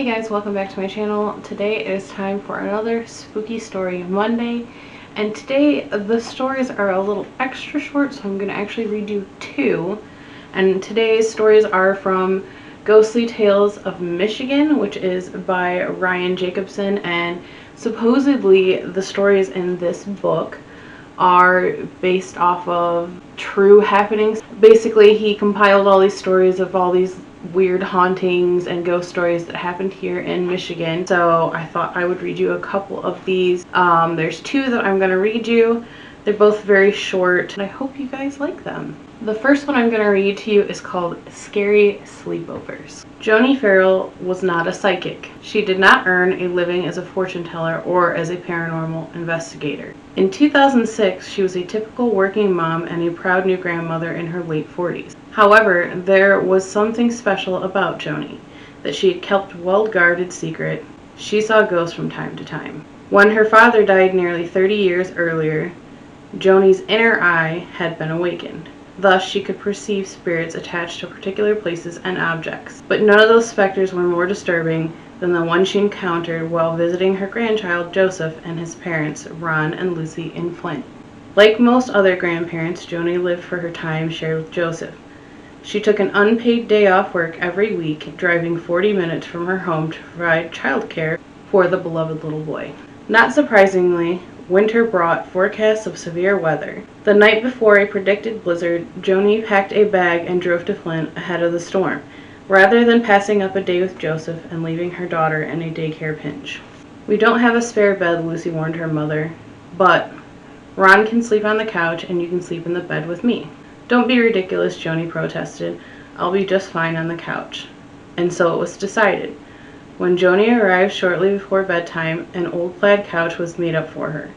Hey guys, welcome back to my channel. Today it is time for another Spooky Story Monday, and today the stories are a little extra short, so I'm going to actually read you two. And today's stories are from Ghostly Tales of Michigan, which is by Ryan Jacobson, and supposedly the stories in this book are based off of true happenings. Basically, he compiled all these stories of all these weird hauntings and ghost stories that happened here in Michigan. So I thought I would read you a couple of these. There's two that I'm going to read you. They're both very short, and I hope you guys like them. The first one I'm going to read to you is called Scary Sleepovers. Joni Farrell was not a psychic. She did not earn a living as a fortune teller or as a paranormal investigator. In 2006, she was a typical working mom and a proud new grandmother in her late 40s. However, there was something special about Joni, that she had kept a well-guarded secret. She saw ghosts from time to time. When her father died nearly 30 years earlier, Joni's inner eye had been awakened. Thus, she could perceive spirits attached to particular places and objects. But none of those specters were more disturbing than the one she encountered while visiting her grandchild Joseph and his parents, Ron and Lucy, in Flint. Like most other grandparents, Joni lived for her time shared with Joseph. She took an unpaid day off work every week, driving 40 minutes from her home to provide childcare for the beloved little boy. Not surprisingly, winter brought forecasts of severe weather. The night before a predicted blizzard, Joni packed a bag and drove to Flint ahead of the storm, rather than passing up a day with Joseph and leaving her daughter in a daycare pinch. "We don't have a spare bed," Lucy warned her mother, "but Ron can sleep on the couch and you can sleep in the bed with me." "Don't be ridiculous," Joni protested. "I'll be just fine on the couch." And so it was decided. When Joni arrived shortly before bedtime, an old plaid couch was made up for her.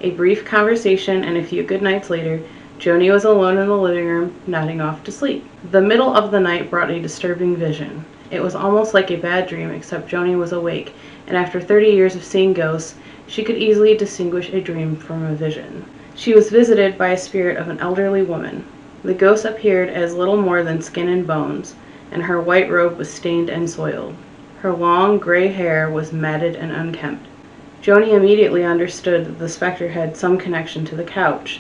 A brief conversation, and a few good nights later, Joni was alone in the living room, nodding off to sleep. The middle of the night brought a disturbing vision. It was almost like a bad dream, except Joni was awake, and after 30 years of seeing ghosts, she could easily distinguish a dream from a vision. She was visited by a spirit of an elderly woman. The ghost appeared as little more than skin and bones, and her white robe was stained and soiled. Her long, gray hair was matted and unkempt. Joni immediately understood that the specter had some connection to the couch.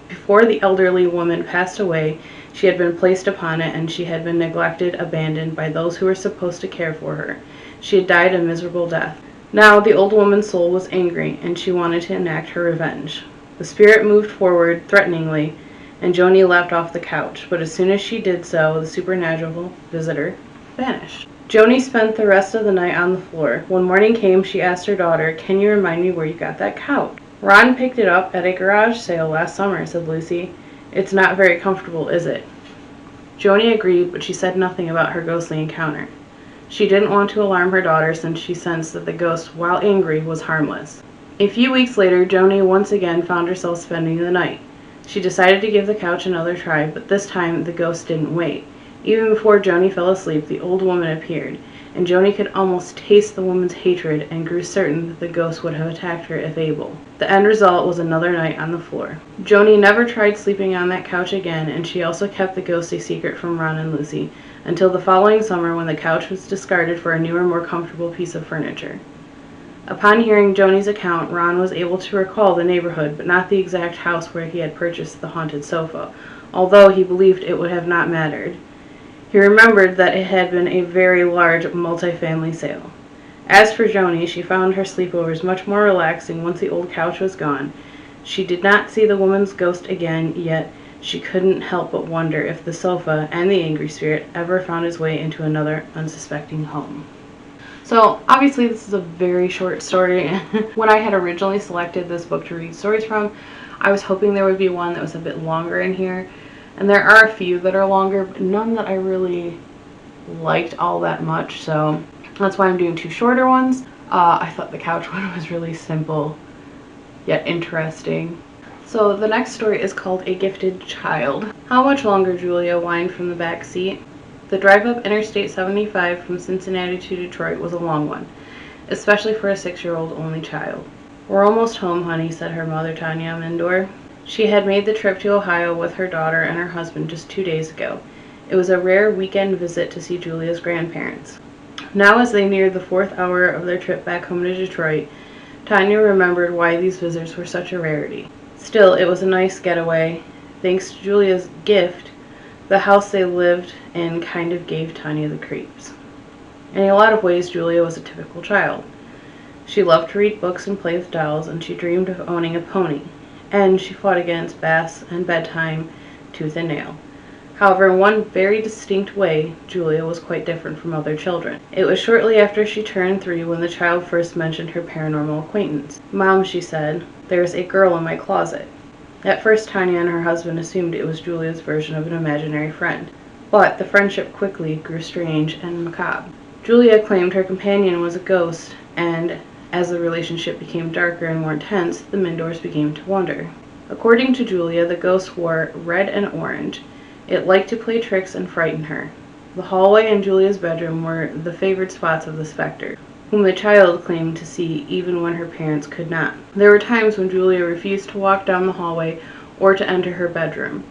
Before the elderly woman passed away, she had been placed upon it, and she had been neglected, abandoned by those who were supposed to care for her. She had died a miserable death. Now the old woman's soul was angry, and she wanted to enact her revenge. The spirit moved forward threateningly, and Joni leapt off the couch, but as soon as she did so, the supernatural visitor vanished. Joni spent the rest of the night on the floor. When morning came, she asked her daughter, "Can you remind me where you got that couch?" "Ron picked it up at a garage sale last summer," said Lucy. "It's not very comfortable, is it?" Joni agreed, but she said nothing about her ghostly encounter. She didn't want to alarm her daughter, since she sensed that the ghost, while angry, was harmless. A few weeks later, Joni once again found herself spending the night. She decided to give the couch another try, but this time the ghost didn't wait. Even before Joni fell asleep, the old woman appeared, and Joni could almost taste the woman's hatred and grew certain that the ghost would have attacked her if able. The end result was another night on the floor. Joni never tried sleeping on that couch again, and she also kept the ghost a secret from Ron and Lucy, until the following summer when the couch was discarded for a newer, more comfortable piece of furniture. Upon hearing Joni's account, Ron was able to recall the neighborhood, but not the exact house where he had purchased the haunted sofa, although he believed it would have not mattered. He remembered that it had been a very large multi-family sale. As for Joni, she found her sleepovers much more relaxing once the old couch was gone. She did not see the woman's ghost again, yet she couldn't help but wonder if the sofa and the angry spirit ever found his way into another unsuspecting home. So obviously this is a very short story. When I had originally selected this book to read stories from, I was hoping there would be one that was a bit longer in here. And there are a few that are longer, but none that I really liked all that much, so that's why I'm doing two shorter ones. I thought the couch one was really simple, yet interesting. So the next story is called A Gifted Child. "How much longer?" Julia whined from the back seat. The drive up Interstate 75 from Cincinnati to Detroit was a long one, especially for a 6-year-old only child. "We're almost home, honey," said her mother, Tanya Mindor. She had made the trip to Ohio with her daughter and her husband just 2 days ago. It was a rare weekend visit to see Julia's grandparents. Now as they neared the 4th hour of their trip back home to Detroit, Tanya remembered why these visitors were such a rarity. Still, it was a nice getaway. Thanks to Julia's gift, the house they lived in kind of gave Tanya the creeps. In a lot of ways, Julia was a typical child. She loved to read books and play with dolls, and she dreamed of owning a pony. And she fought against baths and bedtime tooth and nail. However, in one very distinct way, Julia was quite different from other children. It was shortly after she turned 3 when the child first mentioned her paranormal acquaintance. "Mom," she said, "there's a girl in my closet." At first, Tanya and her husband assumed it was Julia's version of an imaginary friend. But the friendship quickly grew strange and macabre. Julia claimed her companion was a ghost, and as the relationship became darker and more intense, the Mindors began to wonder. According to Julia, the ghost wore red and orange. It liked to play tricks and frighten her. The hallway and Julia's bedroom were the favored spots of the specter, whom the child claimed to see even when her parents could not. There were times when Julia refused to walk down the hallway or to enter her bedroom.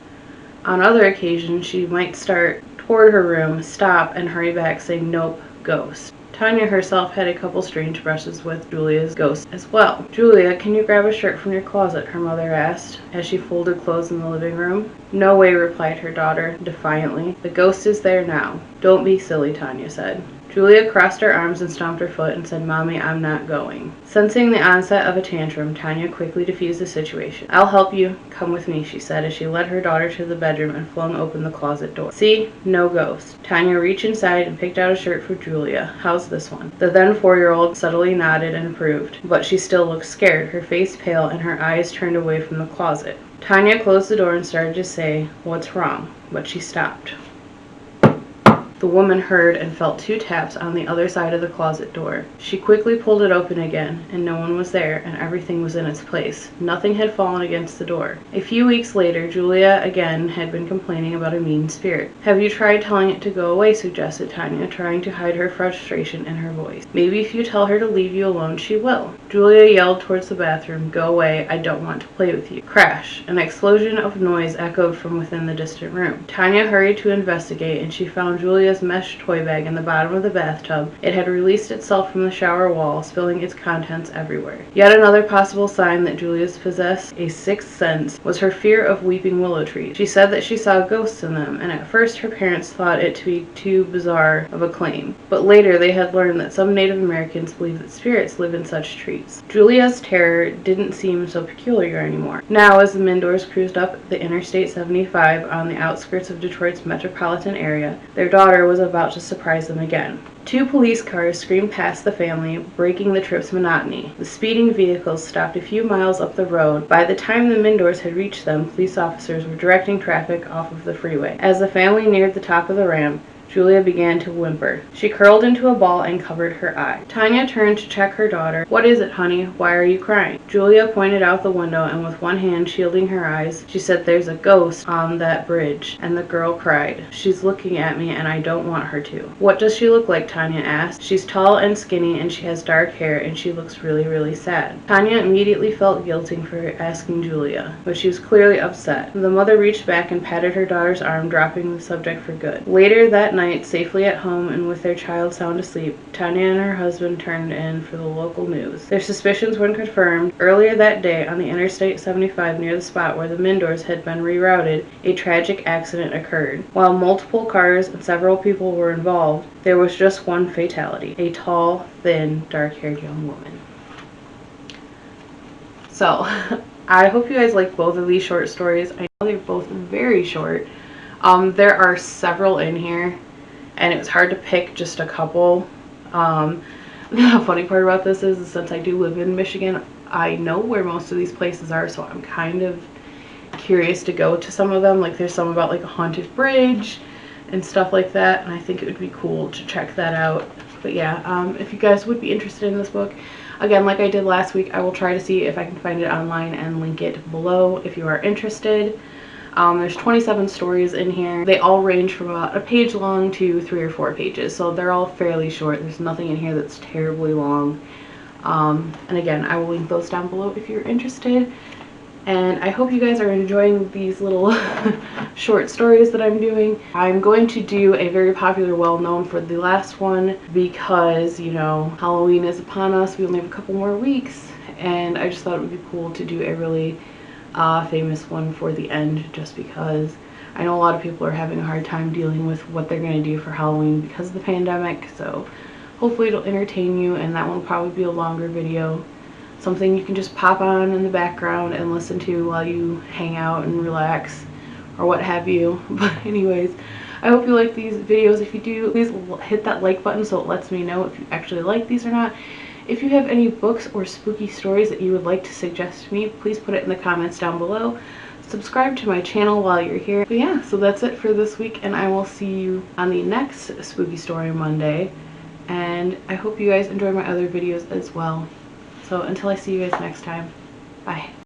On other occasions, she might start toward her room, stop, and hurry back, saying, "Nope, ghost." Tanya herself had a couple strange brushes with Julia's ghost as well. "Julia, can you grab a shirt from your closet?" her mother asked, as she folded clothes in the living room. "No way," replied her daughter, defiantly. "The ghost is there now." "Don't be silly," Tanya said. Julia crossed her arms and stomped her foot and said, "Mommy, I'm not going." Sensing the onset of a tantrum, Tanya quickly diffused the situation. "I'll help you. Come with me," she said as she led her daughter to the bedroom and flung open the closet door. "See? No ghost." Tanya reached inside and picked out a shirt for Julia. "How's this one?" The then 4-year-old subtly nodded and approved, but she still looked scared, her face pale and her eyes turned away from the closet. Tanya closed the door and started to say, "What's wrong?" but she stopped. The woman heard and felt 2 taps on the other side of the closet door. She quickly pulled it open again, and no one was there, and everything was in its place. Nothing had fallen against the door. A few weeks later, Julia again had been complaining about a mean spirit. "Have you tried telling it to go away?" suggested Tanya, trying to hide her frustration in her voice. "Maybe if you tell her to leave you alone, she will." Julia yelled towards the bathroom, "Go away, I don't want to play with you." Crash! An explosion of noise echoed from within the distant room. Tanya hurried to investigate, and she found Julia's mesh toy bag in the bottom of the bathtub. It had released itself from the shower wall, spilling its contents everywhere. Yet another possible sign that Julia's possessed a 6th sense was her fear of weeping willow trees. She said that she saw ghosts in them, and at first her parents thought it to be too bizarre of a claim. But later they had learned that some Native Americans believe that spirits live in such trees. Julia's terror didn't seem so peculiar anymore. Now, as the Mindors cruised up the Interstate 75 on the outskirts of Detroit's metropolitan area, their daughter was about to surprise them again. 2 police cars screamed past the family, breaking the trip's monotony. The speeding vehicles stopped a few miles up the road. By the time the Mindors had reached them, police officers were directing traffic off of the freeway. As the family neared the top of the ramp, Julia began to whimper. She curled into a ball and covered her eye. Tanya turned to check her daughter. "What is it, honey? Why are you crying?" Julia pointed out the window, and with one hand shielding her eyes, she said, "There's a ghost on that bridge." And the girl cried. "She's looking at me, and I don't want her to." "What does she look like?" Tanya asked. "She's tall and skinny, and she has dark hair, and she looks really, really sad." Tanya immediately felt guilty for asking Julia, but she was clearly upset. The mother reached back and patted her daughter's arm, dropping the subject for good. Later that night, safely at home and with their child sound asleep, Tanya and her husband turned in for the local news. Their suspicions were confirmed. Earlier that day, on the Interstate 75 near the spot where the Mindors had been rerouted, a tragic accident occurred. While multiple cars and several people were involved, there was just one fatality: a tall, thin, dark-haired young woman. So, I hope you guys like both of these short stories. I know they're both very short. There are several in here, and it was hard to pick just a couple. The funny part about this is since I do live in Michigan, I know where most of these places are, so I'm kind of curious to go to some of them. Like there's some about like a haunted bridge and stuff like that, and I think it would be cool to check that out. But yeah, if you guys would be interested in this book, again, like I did last week, I will try to see if I can find it online and link it below if you are interested. There's 27 stories in here. They all range from about a page long to 3 or 4 pages, so they're all fairly short. There's nothing in here that's terribly long. And again, I will link those down below if you're interested. And I hope you guys are enjoying these little short stories that I'm doing. I'm going to do a very popular, well-known for the last one because, you know, Halloween is upon us. We only have a couple more weeks, and I just thought it would be cool to do a really famous one for the end, just because I know a lot of people are having a hard time dealing with what they're going to do for Halloween because of the pandemic. So hopefully it'll entertain you, and that one will probably be a longer video. Something you can just pop on in the background and listen to while you hang out and relax or what have you. But anyways, I hope you like these videos. If you do, please hit that like button so it lets me know if you actually like these or not. If you have any books or spooky stories that you would like to suggest to me, please put it in the comments down below. Subscribe to my channel while you're here. But yeah, so that's it for this week, and I will see you on the next Spooky Story Monday. And I hope you guys enjoy my other videos as well. So until I see you guys next time, bye.